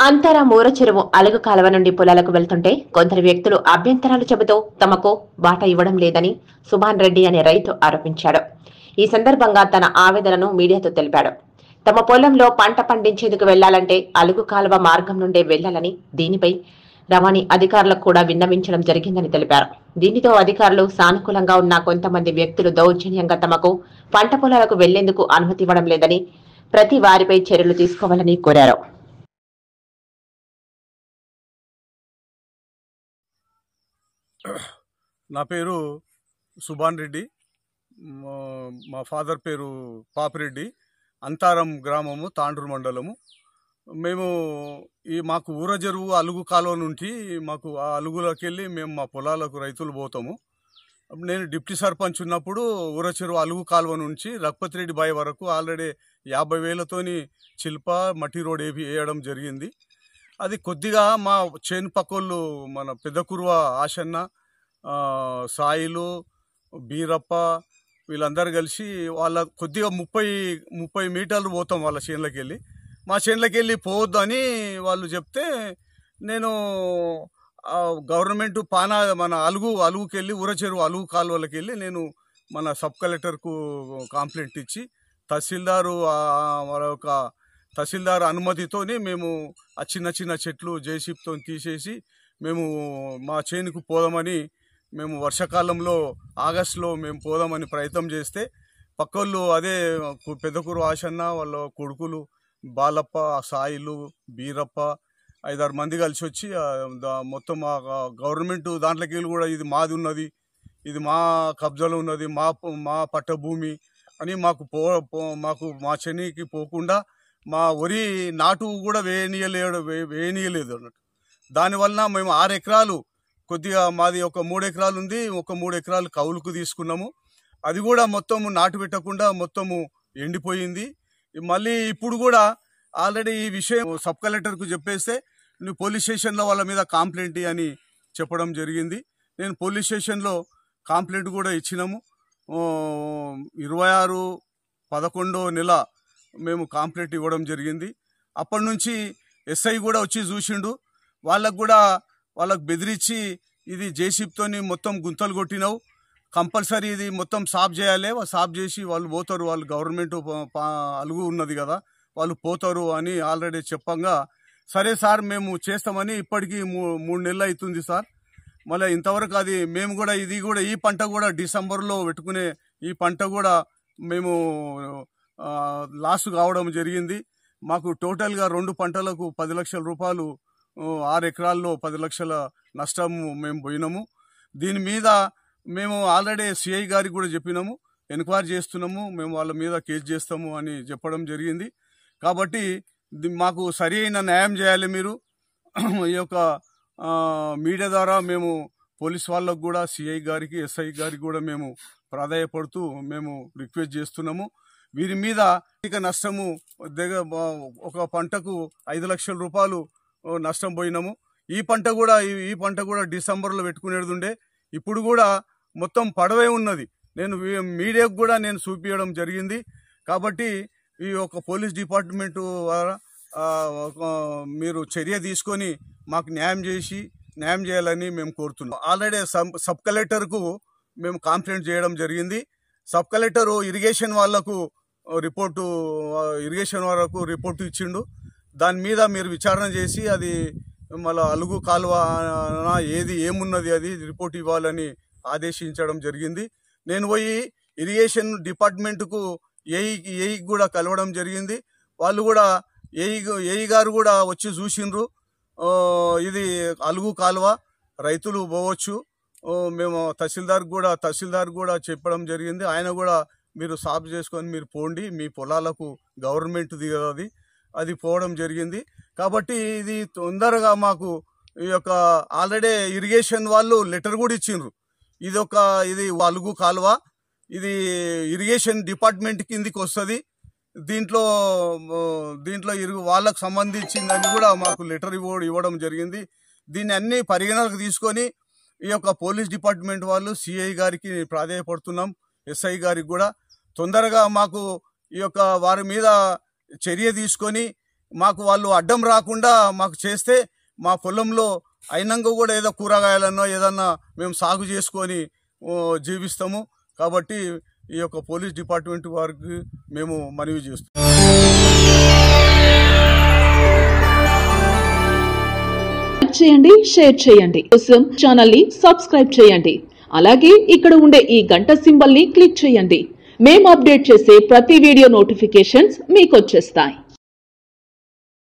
అంతర మూర చెరువు అలుగు కాలువ నుండి పొలాలకు వెళ్తుంటే కొందరు వ్యక్తులు అభ్యంతరాలు చెబుతూ తమకు బాట ఇవ్వడం లేదని సుభాన్ రెడ్డి అనే రైతు ఆరోపించాడు. ఈ సందర్భంగా తన ఆవేదనను మీడియాతో తెలిపాడు. తమ పొలంలో పంట పండించేందుకు వెళ్లాలంటే అలుగు కాలువ మార్గం నుండే వెళ్లాలని, దీనిపై రవాణా అధికారులకు కూడా విన్నవించడం జరిగిందని తెలిపారు. దీనితో అధికారులు సానుకూలంగా ఉన్న కొంతమంది వ్యక్తులు దౌర్జన్యంగా తమకు పంట పొలాలకు వెళ్లేందుకు అనుమతి ఇవ్వడం లేదని, ప్రతి వారిపై చర్యలు తీసుకోవాలని కోరారు. నా పేరు సుభాన్ రెడ్డి. మా ఫాదర్ పేరు పాపిరెడ్డి. అంతారం గ్రామము, తాండూరు మండలము. మేము మాకు ఊర చెరువు అలుగు కాలువ నుండి మాకు ఆ అలుగులోకి వెళ్ళి మేము మా పొలాలకు రైతులు పోతాము. నేను డిప్టీ సర్పంచ్ ఉన్నప్పుడు ఊర చెరువు అలుగు కాలువ నుంచి రఘుపతి రెడ్డి బాయ్ వరకు ఆల్రెడీ 50,000తోని చిల్ప మట్టి రోడ్ వేయడం జరిగింది. అది కొద్దిగా మా చేను పక్కోళ్ళు మన పెద్ద కురువ ఆశన్న, సాయిలు, బీరప్ప వీళ్ళందరూ కలిసి వాళ్ళ కొద్దిగా 30 మీటర్లు పోతాం వాళ్ళ చేనులోకి వెళ్ళి. మా చేనులోకి వెళ్ళి పోవద్దు అని వాళ్ళు చెప్తే నేను గవర్నమెంట్ మన అలుగుకి వెళ్ళి ఊర చెరువు అలుగు కాలువలకి వెళ్ళి నేను మన సబ్ కలెక్టర్కు కంప్లైంట్ ఇచ్చి తహసీల్దార్ అనుమతితోని మేము ఆ చిన్న చిన్న చెట్లు జేసీబీతో తీసేసి మేము మా చేనుకు పోదామని, మేము వర్షాకాలంలో ఆగస్టులో మేము పోదామని ప్రయత్నం చేస్తే పక్కోళ్ళు అదే పెద్దకూరు ఆశన్న వాళ్ళ కొడుకులు బాలప్ప, సాయిలు, బీరప్ప 5-6 మంది కలిసి వచ్చి మొత్తం గవర్నమెంట్ దాంట్లోకి వెళ్ళి కూడా ఇది మాది ఉన్నది, ఇది మా కబ్జాలో ఉన్నది, మా పట్ట భూమి అని మాకు మా చెనికి పోకుండా మా వరి నాటు కూడా వేయనీయలేదు అన్నట్టు. దానివల్ల మేము 6 ఎకరాలు, కొద్దిగా మాది ఒక 3 ఎకరాలు ఉంది, ఒక 3 ఎకరాలు కౌలుకు తీసుకున్నాము. అది కూడా మొత్తము నాటు పెట్టకుండా మొత్తము ఎండిపోయింది. మళ్ళీ ఇప్పుడు కూడా ఆల్రెడీ ఈ విషయం సబ్ కలెక్టర్కు చెప్పేస్తే నువ్వు పోలీస్ స్టేషన్లో వాళ్ళ మీద కంప్లైంట్ అని చెప్పడం జరిగింది. నేను పోలీస్ స్టేషన్లో కంప్లైంట్ కూడా ఇచ్చినాము. 26/11 నెల మేము కంప్లైంట్ ఇవ్వడం జరిగింది. అప్పటి నుంచి ఎస్ఐ కూడా వచ్చి చూసిండు. వాళ్ళకు బెదిరించి ఇది జేసీబీతోని మొత్తం గుంతలు కొట్టినావు, కంపల్సరీ ఇది మొత్తం సాఫ్ చేయాలి, సాఫ్ చేసి వాళ్ళు పోతారు, వాళ్ళు గవర్నమెంట్ అలుగు ఉన్నది కదా వాళ్ళు పోతారు అని ఆల్రెడీ చెప్పంగా, సరే సార్ మేము చేస్తామని ఇప్పటికీ 3 నెలలు అవుతుంది సార్. మళ్ళీ ఇంతవరకు అది మేము కూడా ఈ పంట కూడా డిసెంబర్లో పెట్టుకునే ఈ పంట కూడా మేము లాస్ కావడం జరిగింది. మాకు టోటల్గా 2 పంటలకు 10 లక్షల రూపాయలు, 6 ఎకరాల్లో 10 లక్షల నష్టం మేము పోయినాము. దీని మీద మేము ఆల్రెడీ సిఐ గారికి కూడా చెప్పినాము, ఎంక్వైరీ చేస్తున్నాము, మేము వాళ్ళ మీద కేసు చేస్తాము అని చెప్పడం జరిగింది. కాబట్టి మాకు సరి అయిన న్యాయం చేయాలి మీరు. ఈ యొక్క మీడియా ద్వారా మేము పోలీస్ వాళ్ళకు కూడా, సిఐ గారికి, ఎస్ఐ గారికి కూడా మేము ప్రాధాయపడుతూ మేము రిక్వెస్ట్ చేస్తున్నాము. వీరి మీద నష్టము ఒక పంటకు 5 లక్షల రూపాయలు నష్టం పోయినాము. ఈ పంట కూడా డిసెంబర్లో పెట్టుకునేది ఉండే, ఇప్పుడు కూడా మొత్తం పడవే ఉన్నది. నేను మీడియాకు కూడా నేను చూపించడం జరిగింది. కాబట్టి ఈ యొక్క పోలీస్ డిపార్ట్మెంటు ద్వారా మీరు చర్య తీసుకొని మాకు న్యాయం చేయాలని మేము కోరుతున్నాం. ఆల్రెడీ సబ్ కలెక్టర్కు మేము కంప్లైంట్ చేయడం జరిగింది. సబ్ కలెక్టరు ఇరిగేషన్ వరకు రిపోర్టు ఇచ్చిండు. దాని మీద మీరు విచారణ చేసి అది మళ్ళీ అలుగు కాలువ ఏమున్నది అది రిపోర్ట్ ఇవ్వాలని ఆదేశించడం జరిగింది. నేను పోయి ఇరిగేషన్ డిపార్ట్మెంట్కు ఏఈ కూడా కలవడం జరిగింది. వాళ్ళు కూడా ఏఈ గారు కూడా వచ్చి చూసిండ్రు. ఇది అలుగు కాలువ రైతులు పోవచ్చు, మేము తహసీల్దార్ కూడా చెప్పడం జరిగింది. ఆయన కూడా మీరు సాఫ్ చేసుకొని మీరు పోండి, మీ పొలాలకు గవర్నమెంట్ది అది పోవడం జరిగింది. కాబట్టి ఇది తొందరగా మాకు ఈ యొక్క ఆల్రెడీ ఇరిగేషన్ వాళ్ళు లెటర్ కూడా ఇచ్చిండ్రు. ఇది అలుగు కాలువ, ఇది ఇరిగేషన్ డిపార్ట్మెంట్ కిందికి వస్తుంది, దీంట్లో వాళ్ళకు సంబంధించిందని కూడా మాకు లెటర్ ఇవ్వడం జరిగింది. దీన్ని అన్ని పరిగణనకు తీసుకొని ఈ యొక్క పోలీస్ డిపార్ట్మెంట్ వాళ్ళు సిఐ గారికి ప్రాధాయపడుతున్నాం, ఎస్ఐ గారికి కూడా తొందరగా మాకు ఈ యొక్క వారి మీద చర్య తీసుకొని మాకు వాళ్ళు అడ్డం రాకుండా మాకు చేస్తే మా పొలంలో అయినంగా కూడా ఏదో కూరగాయలన్నో ఏదన్నా మేము సాగు చేసుకొని జీవిస్తాము. కాబట్టి ఈ యొక్క పోలీస్ డిపార్ట్మెంట్ వారికి మేము మనవి చేస్తాం. చేయండి, షేర్ చేయండి, కోసం ఛానల్ ని సబ్స్క్రైబ్ చేయండి. అలాగే ఇక్కడ ఉండే ఈ గంట సింబల్ ని క్లిక్ చేయండి. మేము అప్డేట్ చేసే ప్రతి వీడియో నోటిఫికేషన్స్ మీకు వచ్చేస్తాయి.